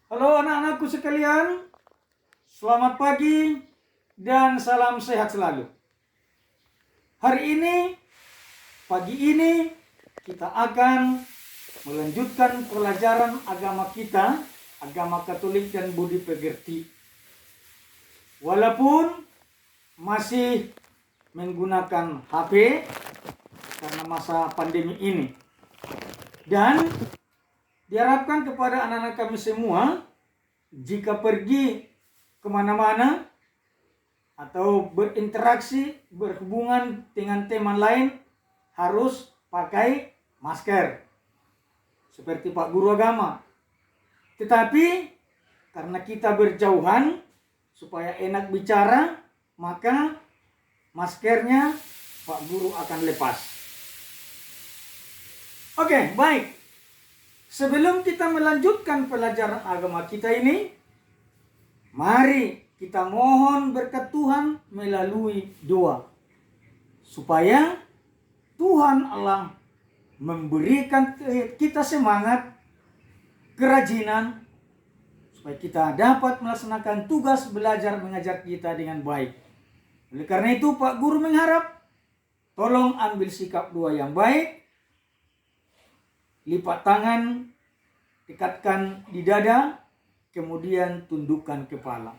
Halo anak-anakku sekalian, selamat pagi dan salam sehat selalu. Hari ini, pagi ini, kita akan melanjutkan pelajaran agama kita, agama Katolik dan Budi Pekerti. Walaupun masih menggunakan HP karena masa pandemi ini. Dan diharapkan kepada anak-anak kami semua, jika pergi kemana-mana atau berinteraksi, berhubungan dengan teman lain, harus pakai masker. Seperti Pak Guru Agama. Tetapi, karena kita berjauhan, supaya enak bicara, maka maskernya Pak Guru akan lepas. Oke, baik. Sebelum kita melanjutkan pelajaran agama kita ini, mari kita mohon berkat Tuhan melalui doa. Supaya Tuhan Allah memberikan kita semangat, kerajinan, supaya kita dapat melaksanakan tugas belajar mengajar kita dengan baik. Oleh karena itu Pak Guru mengharap, tolong ambil sikap doa yang baik, lipat tangan, dekatkan di dada, kemudian tundukkan kepala.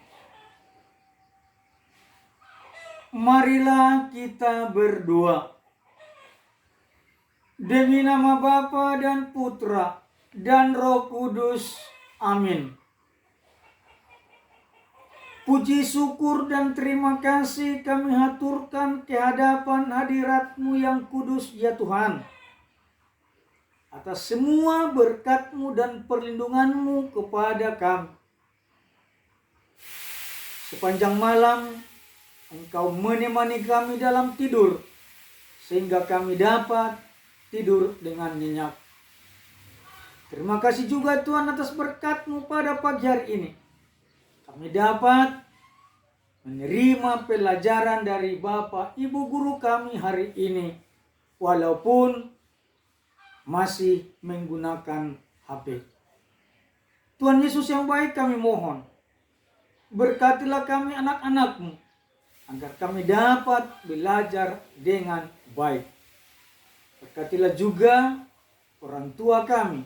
Marilah kita berdoa. Demi nama Bapa dan Putra dan Roh Kudus. Amin. Puji syukur dan terima kasih kami haturkan kehadapan hadirat-Mu yang kudus ya Tuhan, atas semua berkat-Mu dan perlindungan-Mu kepada kami. Sepanjang malam Engkau menemani kami dalam tidur, sehingga kami dapat tidur dengan nyenyak. Terima kasih juga Tuhan atas berkat-Mu pada pagi hari ini. Kami dapat menerima pelajaran dari Bapak Ibu Guru kami hari ini, walaupun masih menggunakan HP. Tuhan Yesus yang baik, kami mohon, berkatilah kami anak-anak-Mu, agar kami dapat belajar dengan baik. Berkatilah juga orang tua kami,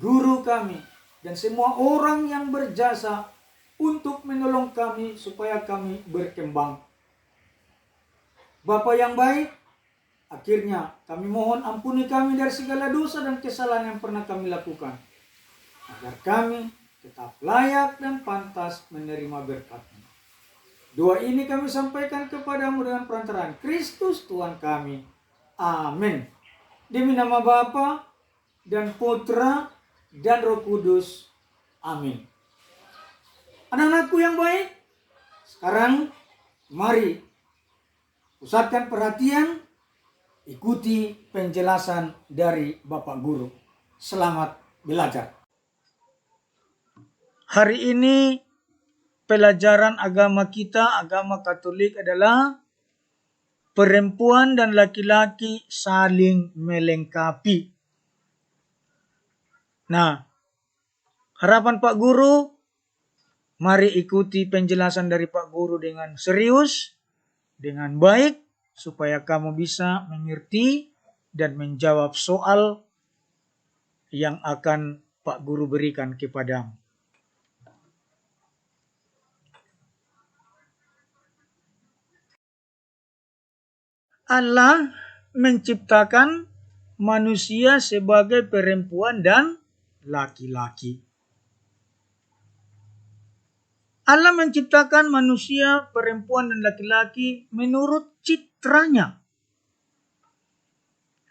guru kami, dan semua orang yang berjasa untuk menolong kami supaya kami berkembang. Bapa yang baik, akhirnya kami mohon ampuni kami dari segala dosa dan kesalahan yang pernah kami lakukan, agar kami tetap layak dan pantas menerima berkat-Mu. Doa ini kami sampaikan kepadamu dengan perantaraan Kristus Tuhan kami. Amin. Demi nama Bapa dan Putra dan Roh Kudus. Amin. Anak-anakku yang baik, sekarang mari pusatkan perhatian, ikuti penjelasan dari Bapak Guru. Selamat belajar. Hari ini pelajaran agama kita, agama Katolik, adalah perempuan dan laki-laki saling melengkapi. Nah, harapan Pak Guru, mari ikuti penjelasan dari Pak Guru dengan serius, dengan baik, supaya kamu bisa mengerti dan menjawab soal yang akan Pak Guru berikan kepadamu. Allah menciptakan manusia sebagai perempuan dan laki-laki. Allah menciptakan manusia, perempuan dan laki-laki menurut citranya.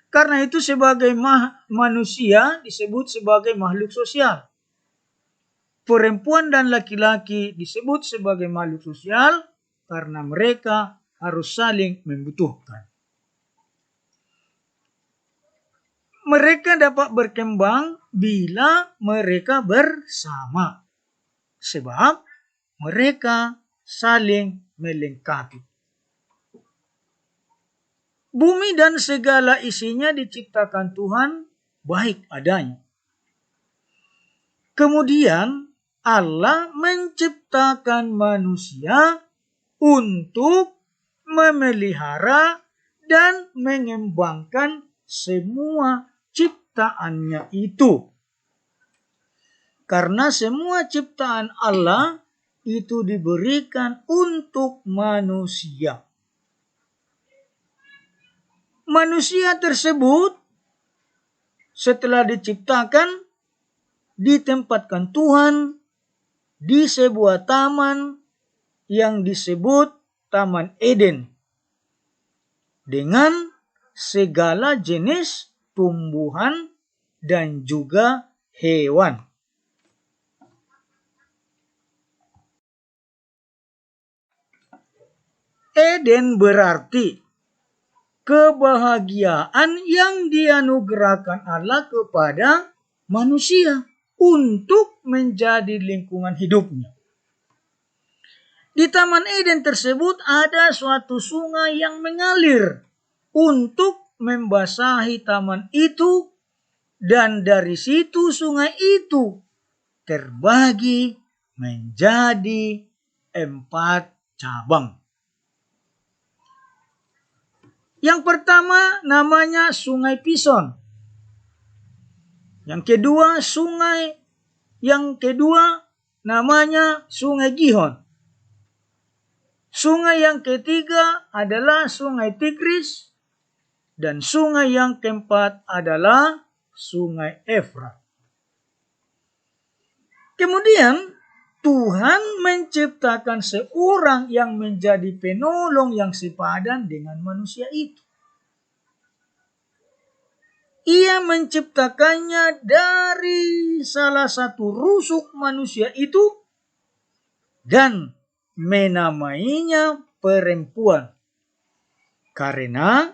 Karena itu sebagai manusia disebut sebagai makhluk sosial. Perempuan dan laki-laki disebut sebagai makhluk sosial karena mereka harus saling membutuhkan. Mereka dapat berkembang bila mereka bersama. Sebab mereka saling melengkapi. Bumi dan segala isinya diciptakan Tuhan baik adanya. Kemudian Allah menciptakan manusia untuk memelihara dan mengembangkan semua ciptaannya itu. Karena semua ciptaan Allah itu diberikan untuk manusia. Manusia tersebut setelah diciptakan ditempatkan Tuhan di sebuah taman yang disebut Taman Eden dengan segala jenis tumbuhan dan juga hewan. Eden berarti kebahagiaan yang dianugerahkan Allah kepada manusia untuk menjadi lingkungan hidupnya. Di Taman Eden tersebut ada suatu sungai yang mengalir untuk membasahi taman itu, dan dari situ sungai itu terbagi menjadi 4 cabang. Yang pertama namanya Sungai Pison. Yang kedua namanya Sungai Gihon. Sungai yang ketiga adalah Sungai Tigris. Dan sungai yang keempat adalah Sungai Efrat. Kemudian Tuhan menciptakan seorang yang menjadi penolong yang sepadan dengan manusia itu. Ia menciptakannya dari salah satu rusuk manusia itu dan menamainya perempuan. Karena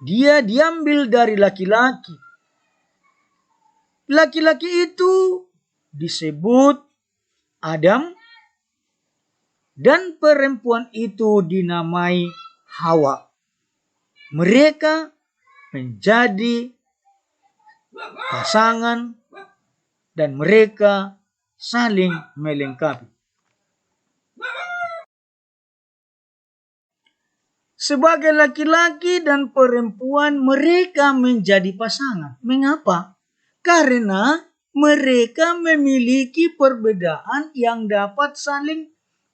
dia diambil dari laki-laki. Laki-laki itu disebut Adam dan perempuan itu dinamai Hawa. Mereka menjadi pasangan dan mereka saling melengkapi. Sebagai laki-laki dan perempuan mereka menjadi pasangan. Mengapa? Karena mereka memiliki perbedaan yang dapat saling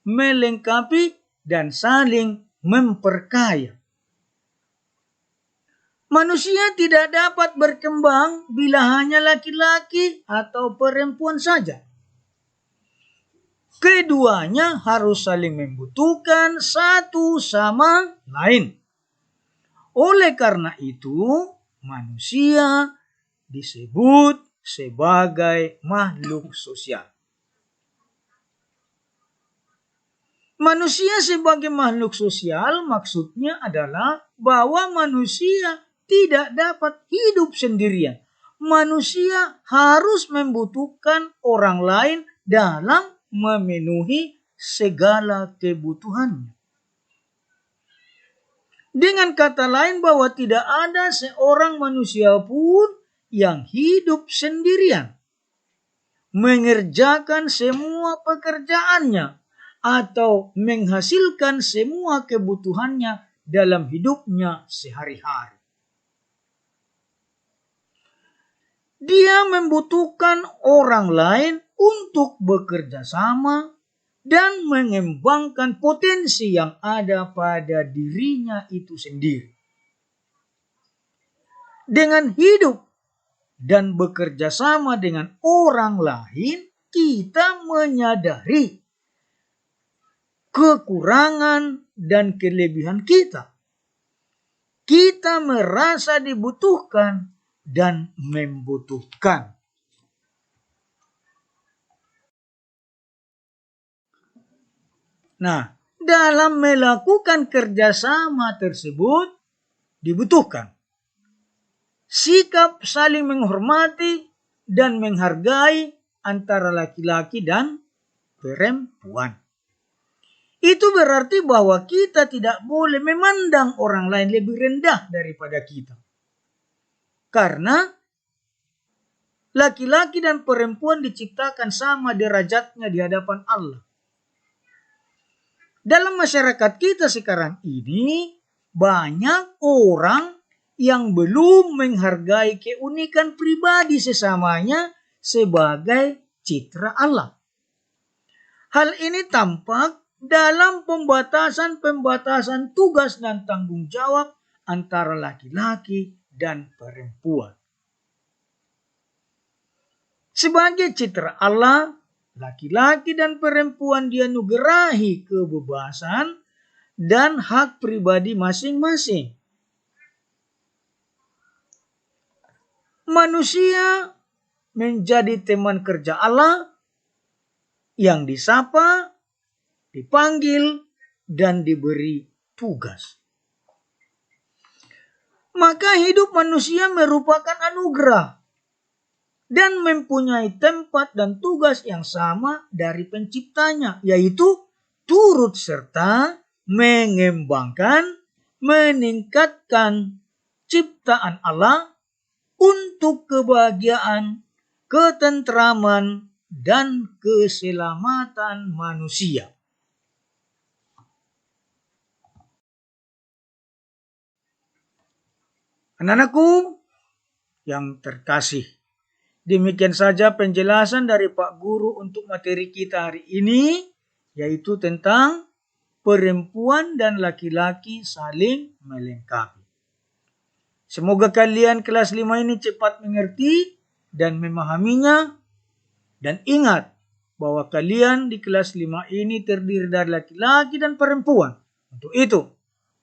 melengkapi dan saling memperkaya. Manusia tidak dapat berkembang bila hanya laki-laki atau perempuan saja. Keduanya harus saling membutuhkan satu sama lain. Oleh karena itu, manusia disebut sebagai makhluk sosial. Manusia sebagai makhluk sosial maksudnya adalah bahwa manusia tidak dapat hidup sendirian. Manusia harus membutuhkan orang lain dalam memenuhi segala kebutuhannya. Dengan kata lain bahwa tidak ada seorang manusia pun yang hidup sendirian, mengerjakan semua pekerjaannya atau menghasilkan semua kebutuhannya dalam hidupnya sehari-hari. Dia membutuhkan orang lain untuk bekerja sama dan mengembangkan potensi yang ada pada dirinya itu sendiri. Dengan hidup dan bekerja sama dengan orang lain, kita menyadari kekurangan dan kelebihan kita. Kita merasa dibutuhkan dan membutuhkan. Nah, dalam melakukan kerjasama tersebut dibutuhkan sikap saling menghormati dan menghargai antara laki-laki dan perempuan. Itu berarti bahwa kita tidak boleh memandang orang lain lebih rendah daripada kita. Karena Laki-laki dan perempuan diciptakan sama derajatnya di hadapan Allah. Dalam masyarakat kita sekarang ini, banyak orang yang belum menghargai keunikan pribadi sesamanya sebagai citra Allah. Hal ini tampak dalam pembatasan tugas dan tanggung jawab antara laki-laki dan perempuan. Sebagai citra Allah, laki-laki dan perempuan dianugerahi kebebasan dan hak pribadi masing-masing. Manusia menjadi teman kerja Allah yang disapa, dipanggil, dan diberi tugas. Maka hidup manusia merupakan anugerah dan mempunyai tempat dan tugas yang sama dari penciptanya, yaitu turut serta mengembangkan, meningkatkan ciptaan Allah untuk kebahagiaan, ketentraman, dan keselamatan manusia. Anak-anakku yang terkasih, demikian saja penjelasan dari Pak Guru untuk materi kita hari ini, yaitu tentang perempuan dan laki-laki saling melengkapi. Semoga kalian kelas 5 ini cepat mengerti dan memahaminya. Dan ingat bahwa kalian di kelas 5 ini terdiri dari laki-laki dan perempuan. Untuk itu,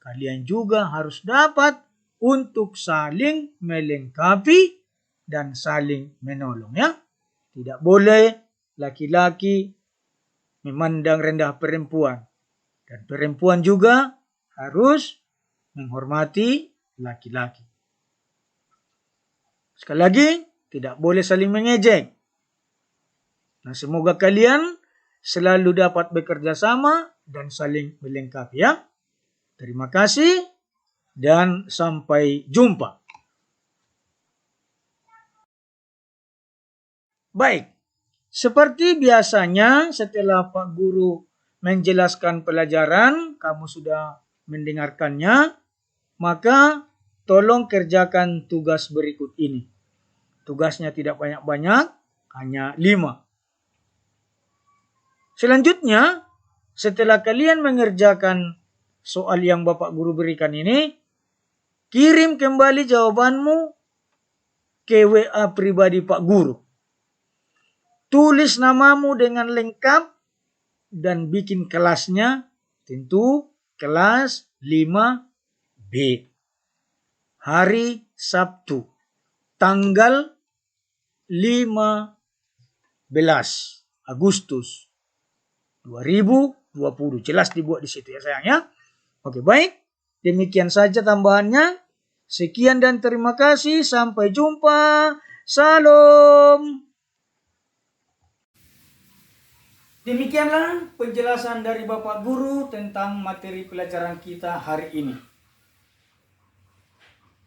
kalian juga harus dapat untuk saling melengkapi dan saling menolong, ya. Tidak boleh laki-laki memandang rendah perempuan. Dan perempuan juga harus menghormati laki-laki. Sekali lagi, tidak boleh saling mengejek. Nah, semoga kalian selalu dapat bekerja sama dan saling melengkapi, ya. Terima kasih dan sampai jumpa. Baik, seperti biasanya setelah Pak Guru menjelaskan pelajaran, kamu sudah mendengarkannya, maka tolong kerjakan tugas berikut ini. Tugasnya tidak banyak-banyak, hanya 5. Selanjutnya, setelah kalian mengerjakan soal yang Bapak Guru berikan ini, kirim kembali jawabanmu ke WA pribadi Pak Guru. Tulis namamu dengan lengkap dan bikin kelasnya, tentu kelas 5B. Hari Sabtu, tanggal 15 Agustus 2020. Jelas dibuat di situ, ya sayang, ya. Oke, baik. Demikian saja tambahannya. Sekian dan terima kasih. Sampai jumpa. Salam. Demikianlah penjelasan dari Bapak Guru tentang materi pelajaran kita hari ini.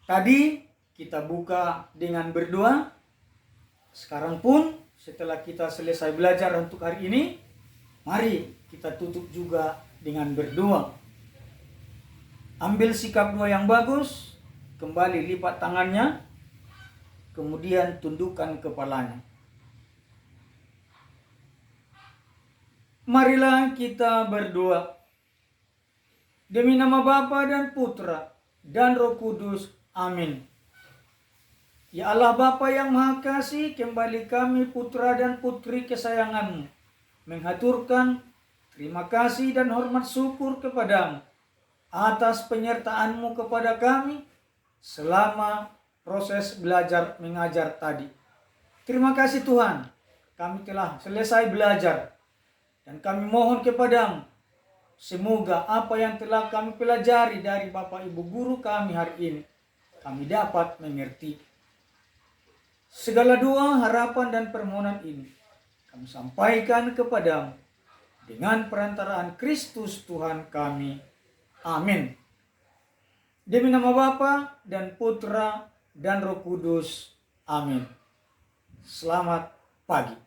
Tadi kita buka dengan berdoa. Sekarang pun setelah kita selesai belajar untuk hari ini, mari kita tutup juga dengan berdoa. Ambil sikap doa yang bagus, kembali lipat tangannya, kemudian tundukkan kepalanya. Marilah kita berdoa. Demi nama Bapa dan Putra dan Roh Kudus. Amin. Ya Allah Bapa yang Maha Kasih, kembali kami putra dan putri kesayangan-Mu menghaturkan terima kasih dan hormat syukur kepadamu atas penyertaan-Mu kepada kami selama proses belajar mengajar tadi. Terima kasih Tuhan, kami telah selesai belajar dan kami mohon kepadamu, semoga apa yang telah kami pelajari dari Bapak Ibu Guru kami hari ini, kami dapat mengerti. Segala doa, harapan, dan permohonan ini kami sampaikan kepadamu dengan perantaraan Kristus Tuhan kami. Amin. Demi nama Bapa dan Putra dan Roh Kudus. Amin. Selamat pagi.